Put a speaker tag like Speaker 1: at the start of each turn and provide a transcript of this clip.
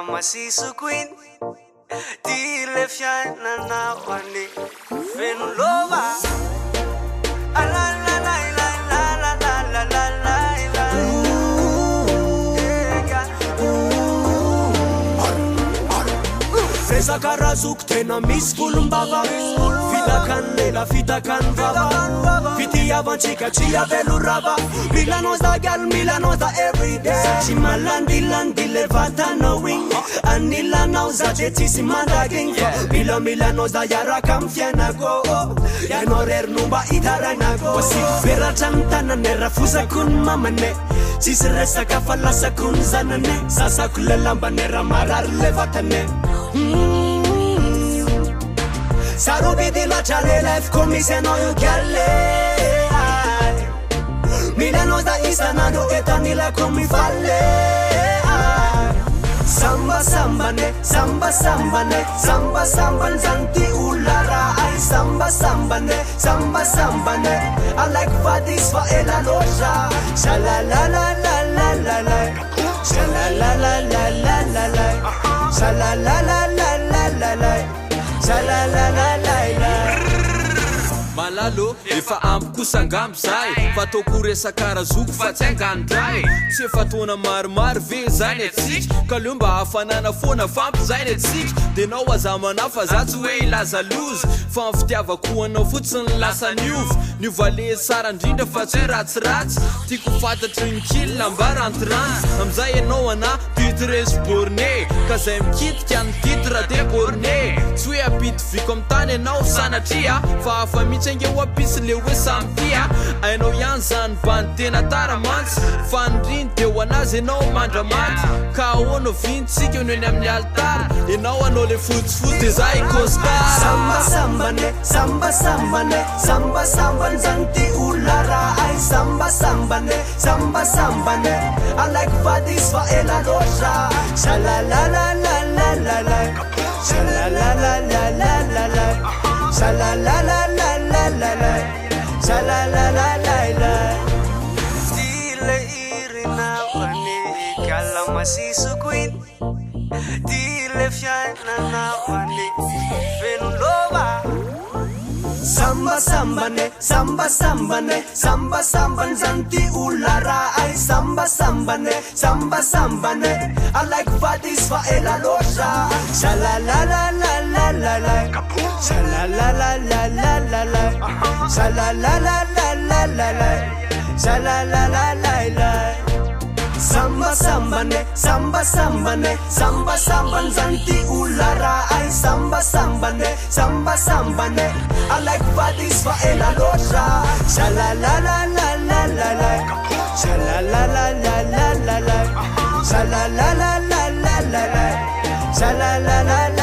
Speaker 1: Masisoko ti le fiaina na wani fenu lova ala la la la la la la la la la Feza karazuk tena misfulumbava Fitakanela fitakanvava Fiti avanchika chia velurava Milano's the girl, Milano's the everyday Chimalandi levata knowing Anila now zajetisi mandaging Milano's the yara kamfiana go Yanorer numba itarana go Wasi vera chantana nera fuza kun mamane Chisresa kafalasa kun zanane Sasa kulelamba nera marar levatane Sarubi di la chale life come se no io chiale Milano's da istanando etanila come falle Samba sambane, samba sambane, samba samban zanti ulara ai samba sambane, samba sambane I like vadis fa ela loja Shala la la la la la la Shala la la la la la la Shala la la la la la la Shala la la la la
Speaker 2: Malalo, efa ampy kusangam zay Fatoko resaka razoko fa tsy angandray Tsy efa taona maromaro ve zany atsika Ka leo mba hafanana foana fampizainy atsika De nao azamana fa za tsy hoe ilaza lozy Fa ny fitiavako anao fotsiny lasa niova Niova le sara indrindra fa tsy ratsiratsy Tiako fantatry ny kilina mba rantiranty Amizay ianao ana titres borné Ka zay mikitika ny titre de borné Tsy hoe apity viko amin'ny tany ianao sanatria Fa hafa mitsy ange ho apisy le hoe sampia Ainao ihany zany bany tena taramantsy Fa niriny de ho anazy ianao mandramanty Ka ahoana vintsika eo eny amin'ny altara Ianao anao le fotsifotsy de za ikostara
Speaker 1: Samba sambane, samba sambane, samba sambane zanti ulara ai samba sambane, samba sambane I like vadis fa ela loja Shala la la la la la la Shala la la la la la la Shala la la la la la la Shala la la la la Dile irina wani Kala Masisoko Dile fiaina na wani Fenu lova Samba sambane, samba sambane, samba samban zanti ulara ai samba sambane, samba sambane I like vadis fa ela loja Shala la la la la la la Shala la la la la la la Shala la la la la la la Shala la la la la Samba sambane, samba sambane, samba samban zanti ulara ai samba sambane, samba sambane I like vadis fa ela loja Shala la la la la la la Shala la la la la la la Shala la la la la la la Shala la la la